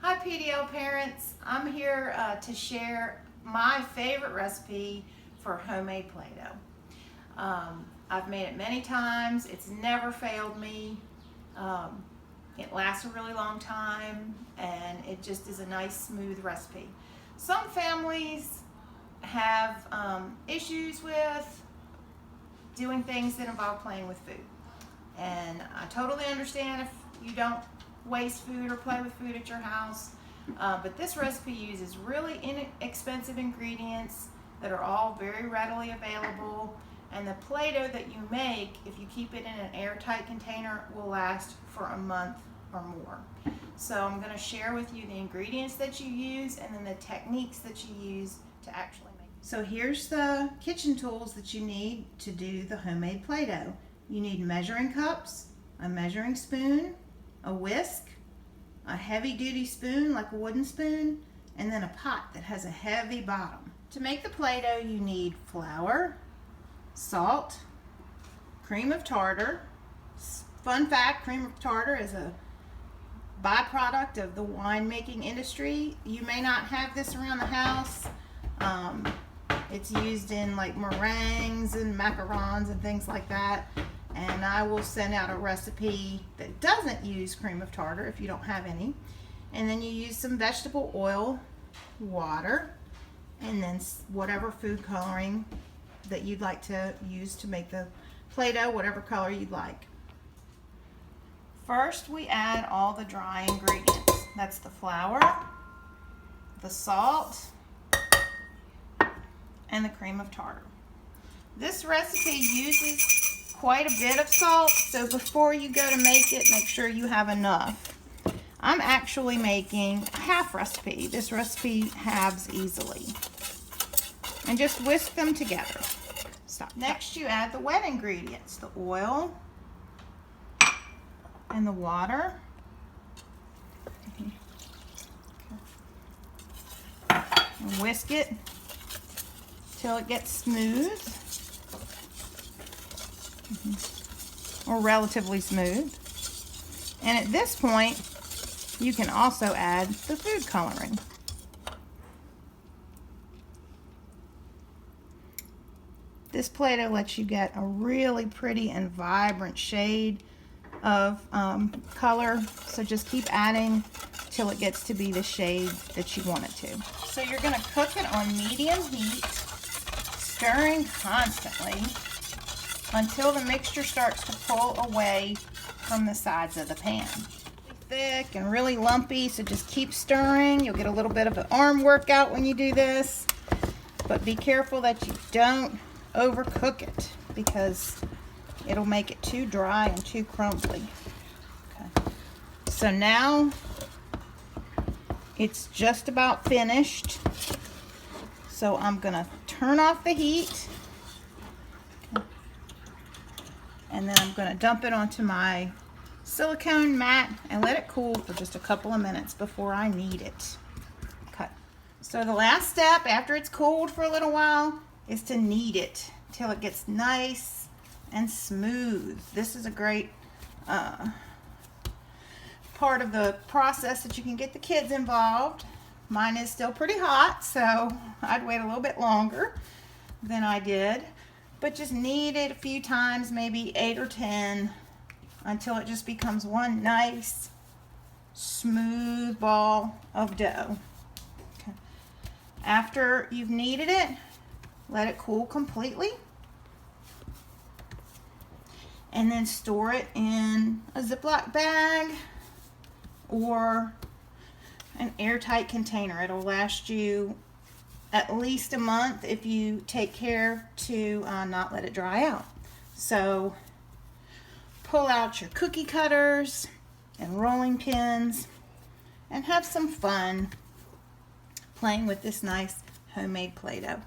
Hi PDL parents, I'm here to share my favorite recipe for homemade Play-Doh. I've made it many times, it's never failed me. It lasts a really long time and it just is a nice smooth recipe. Some families have issues with doing things that involve playing with food. And I totally understand if you don't waste food or play with food at your house. But this recipe uses really inexpensive ingredients that are all very readily available. And the Play-Doh that you make, if you keep it in an airtight container, will last for a month or more. So I'm going to share with you the ingredients that you use and then the techniques that you use to actually make it. So here's the kitchen tools that you need to do the homemade Play-Doh. You need measuring cups, a measuring spoon, a whisk, a heavy-duty spoon like a wooden spoon, and then a pot that has a heavy bottom. To make the Play-Doh, you need flour, salt, cream of tartar. Fun fact, cream of tartar is a byproduct of the winemaking industry. You may not have this around the house. It's used in like meringues and macarons and things like that. And I will send out a recipe that doesn't use cream of tartar if you don't have any. And then you use some vegetable oil, water, and then whatever food coloring that you'd like to use to make the Play-Doh, whatever color you'd like. First, we add all the dry ingredients. That's the flour, the salt, and the cream of tartar. This recipe uses quite a bit of salt, so before you go to make it, make sure you have enough. I'm actually making a half recipe. This recipe halves easily. And just whisk them together. Stop. Next, you add the wet ingredients, the oil and the water. And whisk it till it gets smooth. Or relatively smooth. And at this point, you can also add the food coloring. This Play-Doh lets you get a really pretty and vibrant shade of color, so just keep adding till it gets to be the shade that you want it to. So you're going to cook it on medium heat, stirring constantly until the mixture starts to pull away from the sides of the pan. Thick and really lumpy, so just keep stirring. You'll get a little bit of an arm workout when you do this, but be careful that you don't overcook it because it'll make it too dry and too crumbly. Okay. So now it's just about finished. So I'm gonna turn off the heat. And then I'm going to dump it onto my silicone mat and let it cool for just a couple of minutes before I knead it. Okay. So the last step after it's cooled for a little while is to knead it till it gets nice and smooth. This is a great part of the process that you can get the kids involved. Mine is still pretty hot, so I'd wait a little bit longer than I did. But just knead it a few times, maybe 8 or 10, until it just becomes one nice, smooth ball of dough. Okay. After you've kneaded it, let it cool completely. And then store it in a Ziploc bag or an airtight container. It'll last you at least a month if you take care to not let it dry out. So pull out your cookie cutters and rolling pins and have some fun playing with this nice homemade Play-Doh.